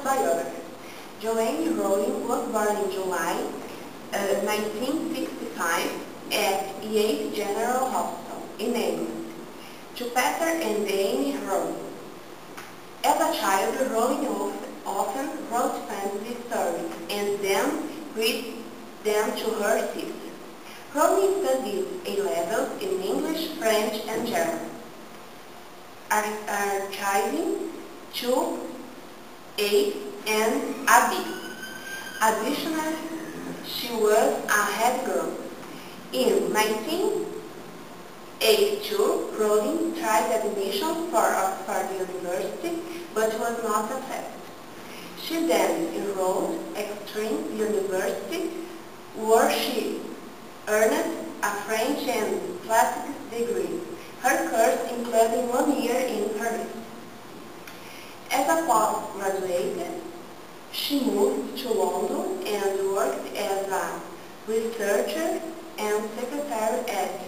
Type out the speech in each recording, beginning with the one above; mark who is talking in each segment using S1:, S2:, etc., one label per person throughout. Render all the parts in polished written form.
S1: biography. Joanne Rowling was born in July 1965 at Yale General Hospital in England to Peter and Anne Rowling. As a child, Rowling often wrote fantasy stories and then read them to her sister. Rowling studied A-levels in English, French, and German, archiving to A and a B. Additionally, she was a head girl. In 1982, Rowling tried admission for Oxford University but was not accepted. She then enrolled at Extreme University, where she earned a French and Classics degree. Her course included 1 year in Paris. As a postgraduate, she moved to London and worked as a researcher and secretary at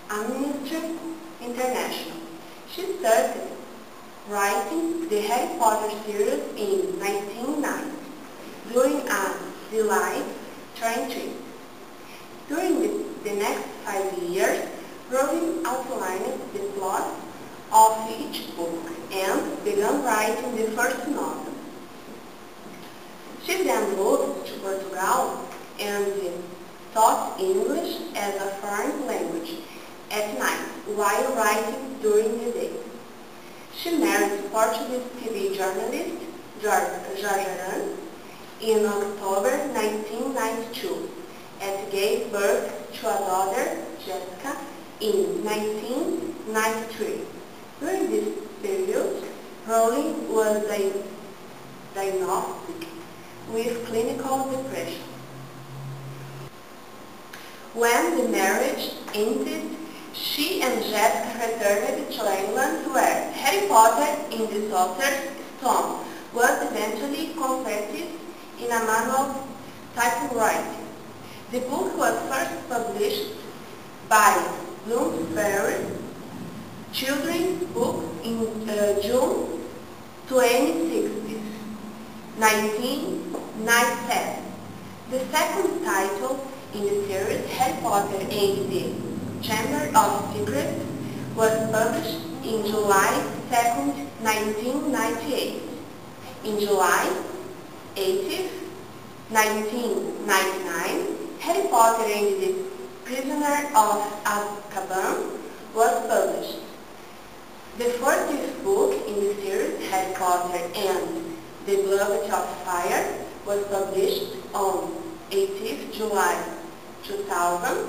S1: Amnesty International. She started writing the Harry Potter series in 1990 during a delayed train trip. During the next 5 years, Rowling outlined the plot of each book and began writing the first novel. She then moved to Portugal and taught English as a foreign language at night while writing during the day. She married Portuguese TV journalist Jorge Arana in October 1992 and gave birth to a daughter, Jessica, in 1993. During this period, Rowling was diagnosed with clinical depression. When the marriage ended, she and Jessica returned to England, where Harry Potter in the Sorcerer's Stone was eventually completed in a manual typewriting. The book was first published by Bloomsbury Children's Book in June 26, 1997. The second title in the series, Harry Potter and the Chamber of Secrets, was published in July 2, 1998. In July 18, 1999, Harry Potter and the Prisoner of Azkaban was published. The 40th book in the series, Harry Potter and the Goblet of Fire, was published on 18th July 2000.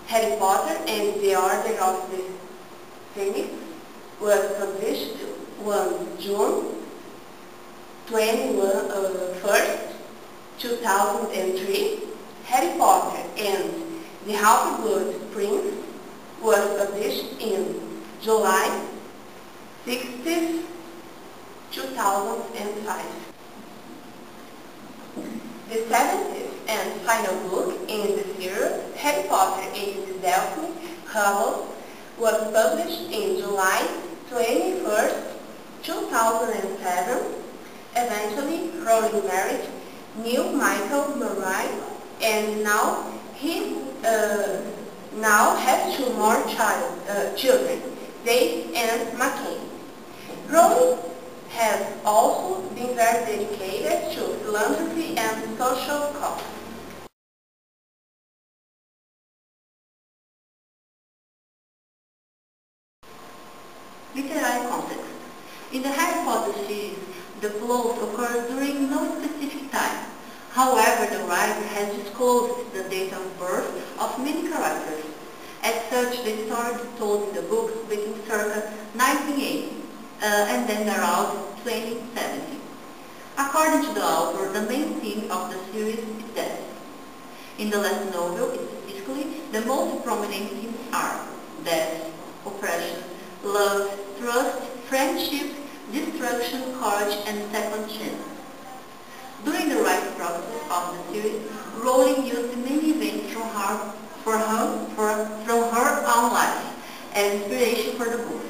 S1: Harry Potter and the Order of the Phoenix was published on June 21st, 2003. Harry Potter and the Half-Blood Prince was published in July 16th, 2005. The 7th and final book in the series, Harry Potter and the Deathly Hallows, was published in July 21st, 2007. Eventually, Rowling married Neil Michael Murray, and now he has 2 more children, Dave and McKay. Rowling has also been very dedicated to philanthropy and social causes. Literary context. In the Harry Potter series, the plot occurs during no specific time. However, the writer has disclosed the date of birth of many characters. As such, the story is told in the books between circa 1980 and then around 2070. According to the author, the main theme of the series is death. In the last novel, specifically, the most prominent themes are death, oppression, love, trust, friendship, destruction, courage, and second chance. During the writing process of the series, Rowling used many events from her own life as inspiration for the book.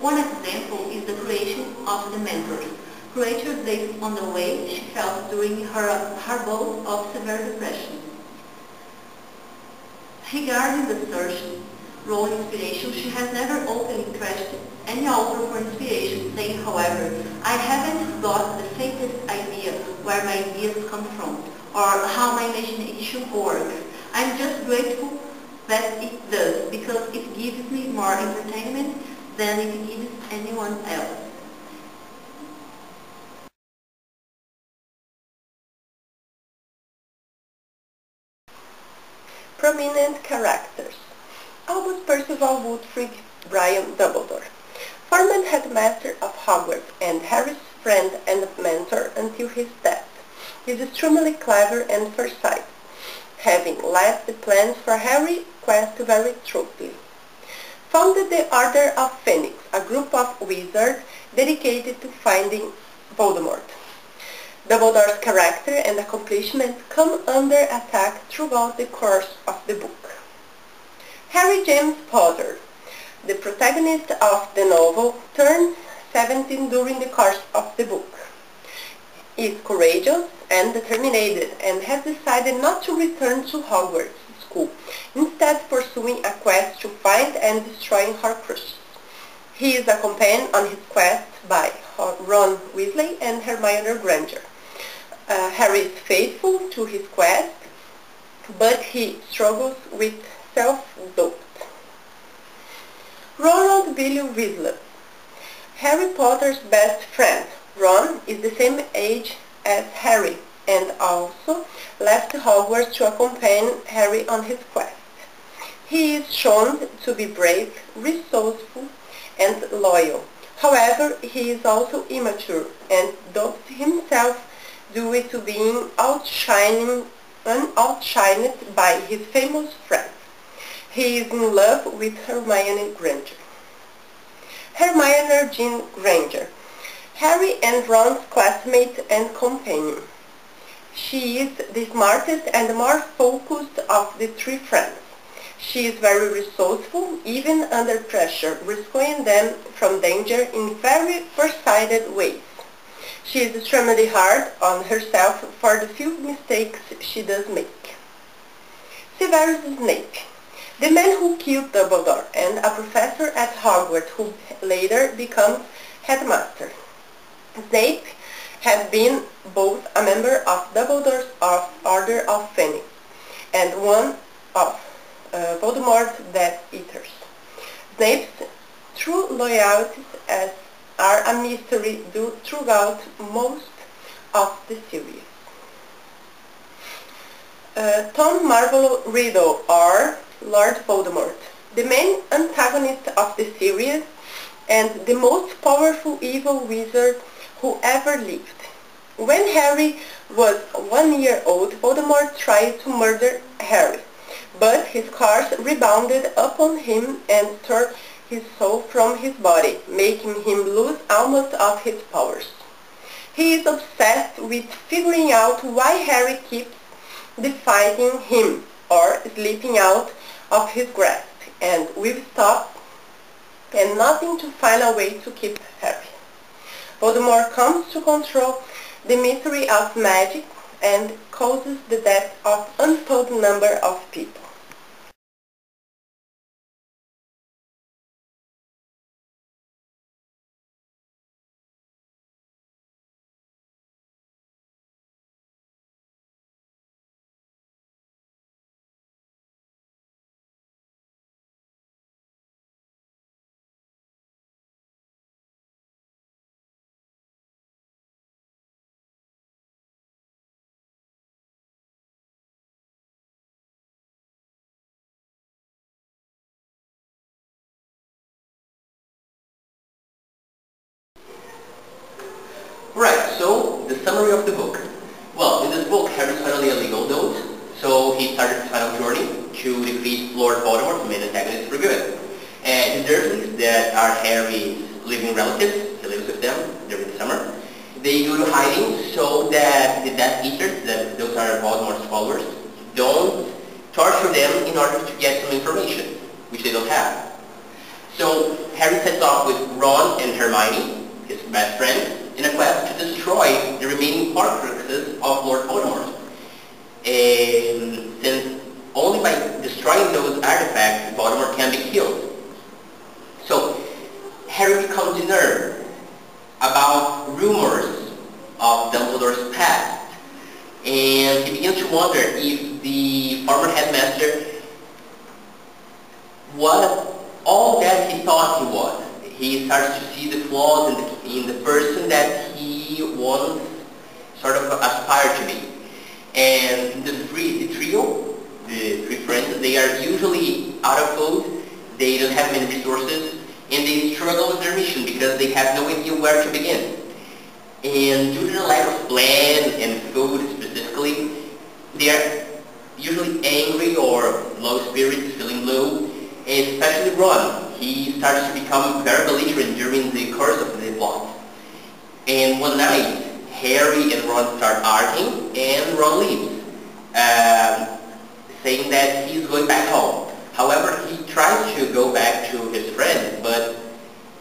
S1: One example is the creation of the Mentors, creatures based on the way she felt during her bout of severe depression. Regarding the search role inspiration, she has never openly trashed any author for inspiration, saying, however, I haven't got the faintest idea where my ideas come from, or how my imagination works. I'm just grateful that it does, because it gives me more entertainment than it gives anyone else.
S2: Prominent characters. Albus Percival Woodfrid Brian Dumbledore. Former headmaster of Hogwarts and Harry's friend and mentor until his death. He is extremely clever and foresight, having led the plans for Harry's quest very truthfully. Founded the Order of Phoenix, a group of wizards dedicated to finding Voldemort. Dumbledore's character and accomplishments come under attack throughout the course of the book. Harry James Potter, the protagonist of the novel, turns 17 during the course of the book. He is courageous and determined and has decided not to return to Hogwarts School, instead pursuing a quest to find and destroy Horcruxes. He is accompanied on his quest by Ron Weasley and Hermione Granger. Harry is faithful to his quest, but he struggles with self-doubt. Ronald Billy Weasley, Harry Potter's best friend. Ron is the same age as Harry and also left Hogwarts to accompany Harry on his quest. He is shown to be brave, resourceful, and loyal. However, he is also immature and doubts himself due to being outshined by his famous friends. He is in love with Hermione Granger. Hermione Jean Granger, Harry and Ron's classmate and companion. She is the smartest and more focused of the three friends. She is very resourceful, even under pressure, rescuing them from danger in very foresighted ways. She is extremely hard on herself for the few mistakes she does make. Severus Snape, the man who killed Dumbledore and a professor at Hogwarts who later becomes headmaster. Snape had been both a member of Dumbledore's Order of Phoenix and one of Voldemort's Death Eaters. Snape's true loyalties are a mystery throughout most of the series. Tom Marvolo Riddle, or Lord Voldemort, the main antagonist of the series and the most powerful evil wizard who ever lived. When Harry was 1 year old, Voldemort tried to murder Harry, but his curse rebounded upon him and tore his soul from his body, making him lose almost all his powers. He is obsessed with figuring out why Harry keeps defying him or slipping out of his grasp, and will stop and nothing to find a way to keep Harry. Voldemort comes to control the mystery of magic and causes the death of untold number of people.
S3: Right, so the summary of the book. Well, in this book, Harry's finally a legal adult, so he started his final journey to defeat Lord Voldemort, the main antagonist, for good. And his Dursleys, that are Harry's living relatives, he lives with them during the summer, they go to hiding so that the Death Eaters, that those are Voldemort's followers, don't torture them in order to get some information, which they don't have. So Harry sets off with Ron and Hermione, his best friend, in a quest to Horcruxes of Lord Voldemort. Since only by destroying those artifacts, Voldemort can be killed. So, Harry becomes unnerved about rumors of Dumbledore's past, and he begins to wonder if the former headmaster was all that he thought he was. He starts to see the flaws in the person that he once sort of aspired to be. And the trio, the three friends, they are usually out of food, they don't have many resources, and they struggle with their mission because they have no idea where to begin. And due to the lack of plan and food specifically, they are usually angry or low spirits, feeling low, and especially Ron. He starts to become very belligerent during the course of the plot. And one night, Harry and Ron start arguing, and Ron leaves, saying that he's going back home. However, he tries to go back to his friends, but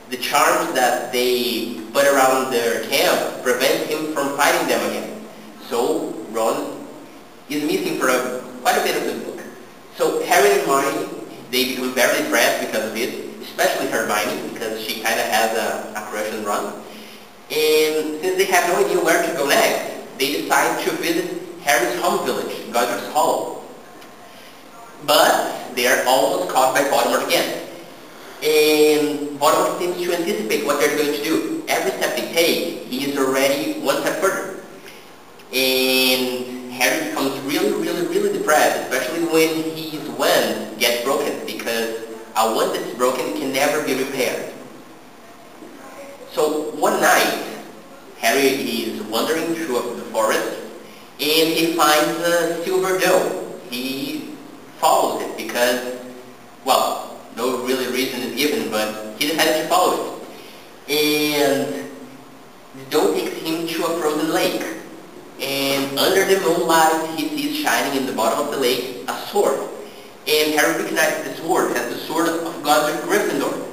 S3: the charms that they put around their camp prevent him from fighting them again. So Ron is missing for quite a bit of the book. So Harry and Hermione, they become very depressed because of it, especially Hermione, because she kind of has a crush on Ron. And since they have no idea where to go next, they decide to visit Harry's home village, Godric's Hollow. But they are almost caught by Voldemort again. And Voldemort seems to anticipate what they're going to do. Every step they take, he is already one step further. And Harry becomes really depressed, especially when his wand gets broken, because a wand that's broken can never be repaired. So one night, Harry is wandering through the forest, and he finds a silver doe. He follows it because, well, no really reason is given, but he decided to follow it. And the doe takes him to a frozen lake. And under the moonlight, he sees shining in the bottom of the lake a sword. And Harry recognizes the sword as the sword of Godric Gryffindor.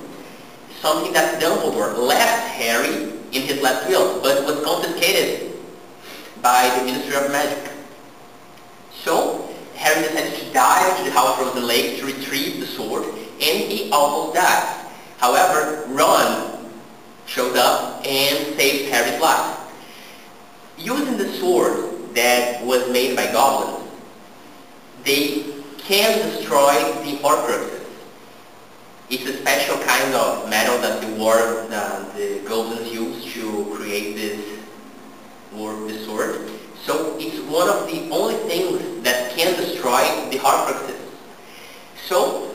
S3: Something that Dumbledore left Harry in his last will, but was confiscated by the Ministry of Magic. So, Harry decides to dive into the half-frozen lake to retrieve the sword, and he almost dies. However, Ron shows up and saves Harry's life. Using the sword that was made by goblins, they can destroy the Horcruxes. It's a special kind of metal that the goblins use to create this sword. So it's one of the only things that can destroy the Horcruxes. So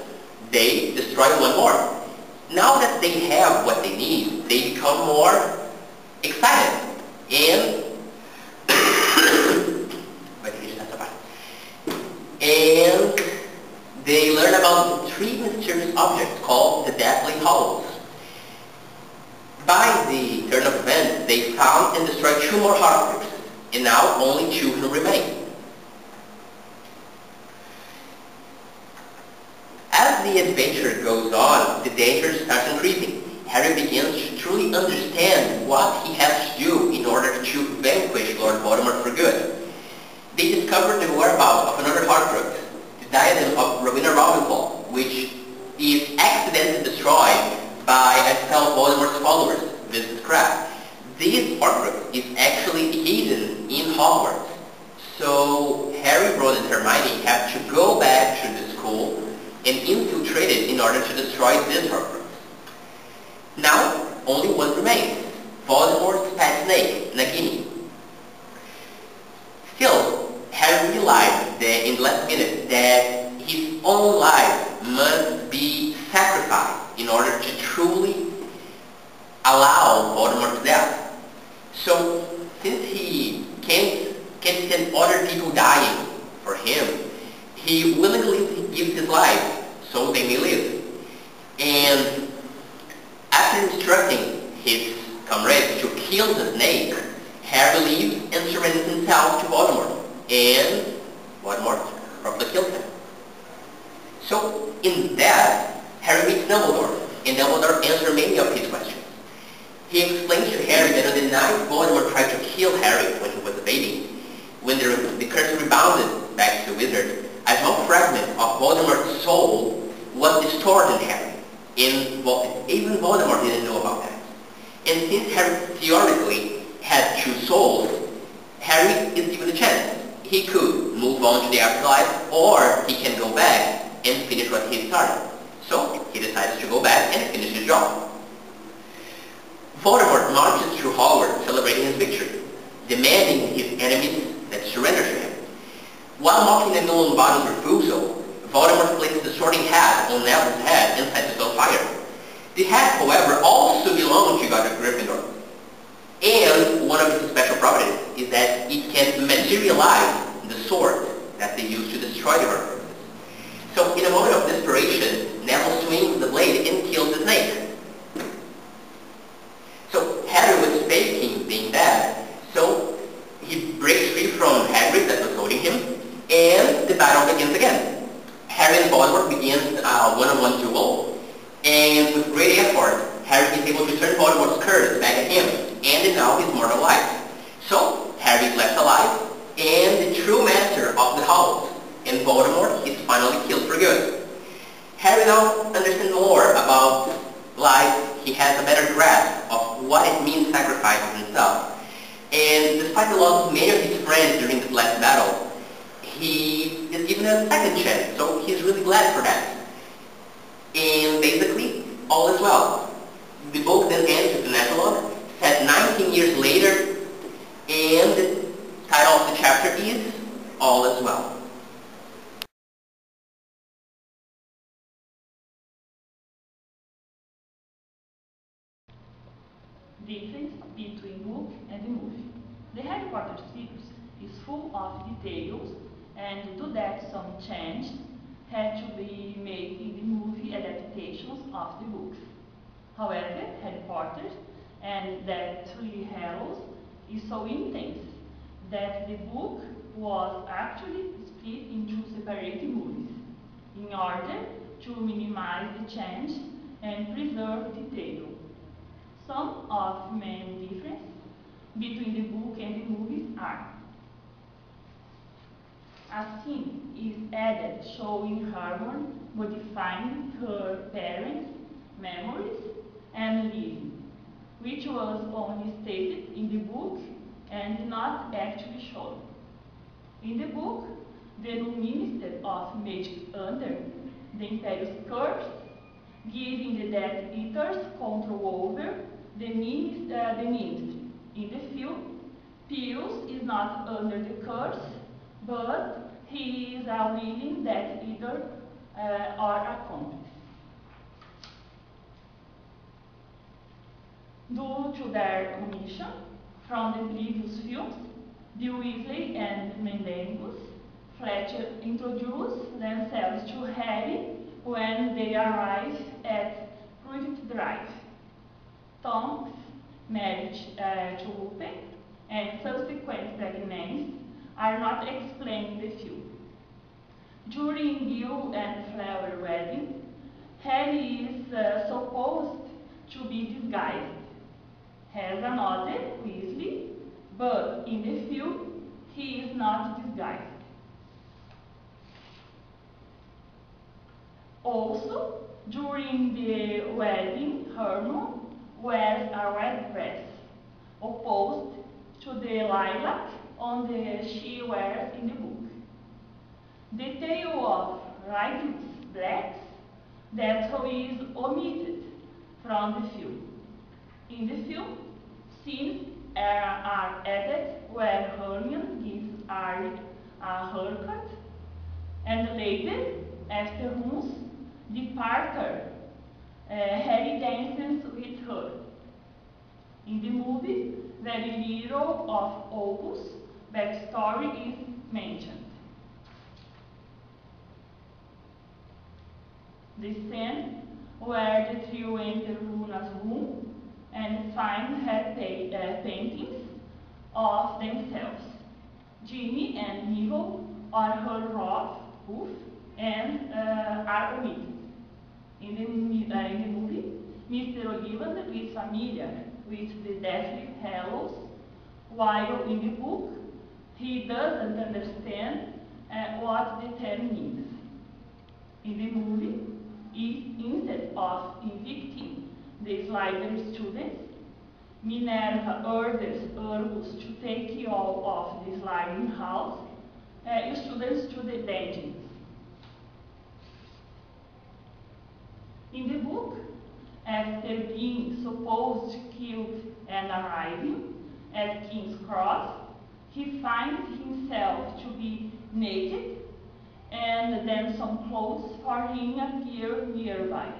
S3: they destroy one more. Now that they have what they need, they become more excited. And they learn about the three mysterious objects called the Deathly Hallows. By the turn of events, they found and destroyed two more Horcruxes, and now only two can remain. As the adventure goes on, the danger starts increasing. Harry begins to truly understand what he has to do in order to vanquish Lord Voldemort for good. They discover the whereabouts of another Horcrux, the diadem of Rowena Ravenclaw, which is accidentally destroyed by a spell of Voldemort's followers, Mrs. Crabbe. This Horcrux is actually hidden in Hogwarts. So Harry, Ron, and Hermione have to go back to the school and infiltrate it in order to destroy this Horcrux. Now, only one remains, Voldemort's pet snake, Nagini. Still, Harry realized that in the last minute that his own life must be sacrificed in order to truly allow Voldemort's death. So, since he can't stand other people dying for him, he willingly gives his life so they may live. And after instructing his comrades to kill the snake, Harry leaves and surrenders himself to Voldemort, and Voldemort promptly kills him. So, in that, Harry meets Dumbledore, and Dumbledore answers many of his questions. He explains to Harry that on the night Voldemort tried to kill Harry when he was a a baby, when the curse rebounded back to the wizard, a small fragment of Voldemort's soul was stored in Harry. Even Voldemort didn't know about that. And since Harry theoretically had two souls, Harry is given a chance. He could move on to the afterlife, or he can go back and finish what he started. So he decides to go back and finish his job. Voldemort marches through Hogwarts celebrating his victory, demanding his enemies that surrender to him. While mocking the Longbottom's refusal, Voldemort places the sorting hat on Neville's head and sets it on fire. The hat, however, also belongs to Godric Gryffindor. And one of its special properties is that it can materialize the sword that they use to destroy the Horcruxes. So in a moment of desperation, Neville swings the blade and kills the snake. So Harry was faking being dead, so he breaks free from Hagrid that was holding him, and the battle begins again. Harry and Voldemort begin a one-on-one duel, and with great effort, Harry is able to turn Voldemort's curse back at him, and now his mortal life. So Harry is left alive, and the true master of the house, and Voldemort is finally killed for good. Harry now understands more about life. He has a better grasp of what it means to sacrifice himself. And despite the loss of many of his friends during this last battle, he is given a second chance, so he's really glad for that. And basically, all is well. The book then ends with an epilogue, set 19 years later, and the title of the chapter is All is Well.
S4: Difference between book and the movie. The Harry Potter series is full of details, and to do that some change had to be made in the movie adaptations of the books. However, Harry Potter and the Three Hallows is so intense that the book was actually split into separate movies in order to minimize the change and preserve detail. Some of the main differences between the book and the movies are: a scene is added showing Hermione modifying her parents' memories and living, which was only stated in the book and not actually shown. In the book, the new Minister of Magic under the Imperial's curse, giving the Death Eaters control over the ministry. In the film, Pius is not under the curse, but he is a willing Death Eater or accomplice. Due to their omission from the previous films, the Weasley and Mendengus, Fletcher introduced themselves to Harry when they arrive at Privet Drive. Tom's marriage to Lupin and subsequent pregnancy are not explained in the film. During Bill and Flower wedding, Harry is supposed to be disguised as another Weasley, but in the film he is not disguised. Also, during the wedding, Hermione wears a red dress, opposed to the lilac on the she wears in the book. The tale of Ridley's Blacks that is omitted from the film. In the film, scenes are added where Hermione gives Harry a haircut, and later, after Ron's departure, Harry dances with her. In the movie, very little of Opal's backstory is mentioned. The scene where the trio enter Luna's room and find her paintings of themselves. Ginny and Neville on her roof and are omitted. In the movie, Mr. Ollivander is familiar with the Deathly Hallows, while in the book, he doesn't understand what the term means. In the movie, instead of evicting the slider students, Minerva orders Argus to take you all of the sliding house, students to the dungeons. In the book, after being supposed killed and arriving at King's Cross, he finds himself to be naked, and then some clothes for him appear nearby,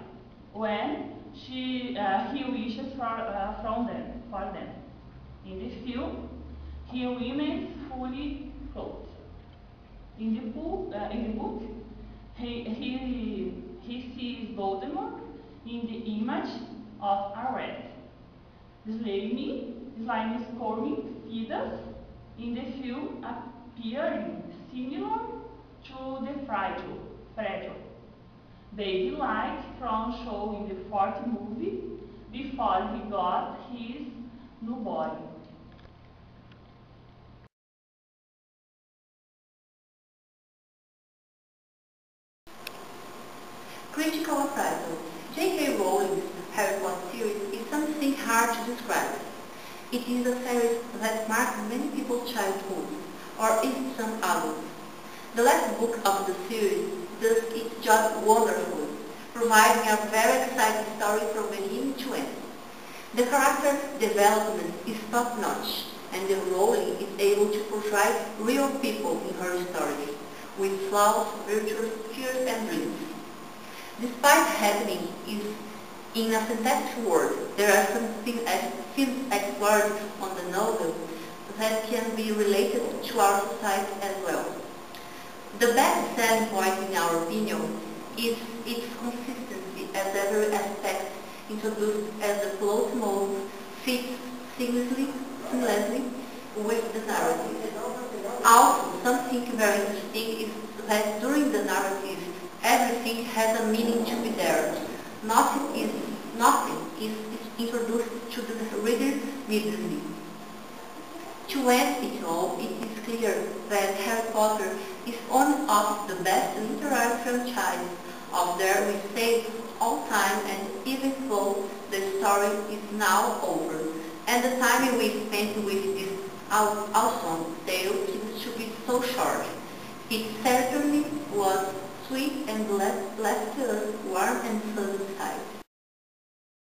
S4: when he wishes for them. In the film, he remains fully clothed. In the book, he sees Voldemort in the image of a rat. Slimy squirming feathers in the film appearing similar to the fragile baby like from show in the fourth movie before he got his new body.
S1: Critical appraisal. J.K. Rowling's Harry Potter series is something hard to describe. It is a series that marked many people's childhood, or even some adults. The last book of the series does its job wonderfully, providing a very exciting story from beginning to end. The character development is top-notch, and Rowling is able to portray real people in her stories, with flaws, virtues, fears, and dreams. Despite happening in a fantastic world, there are some themes explored on the novel that can be related to our society as well. The best selling point, in our opinion, is its consistency, as every aspect introduced as the plot mode fits seamlessly with the narrative. Also, something very interesting is that during the narrative, everything has a meaning to be there. Nothing is introduced to the reader immediately. To end it all, it is clear that Harry Potter is one of the best literary franchises out there we save all time, and even though the story is now over, and the time we spent with this awesome tale seems to be so short, it certainly was sweet and left us warm and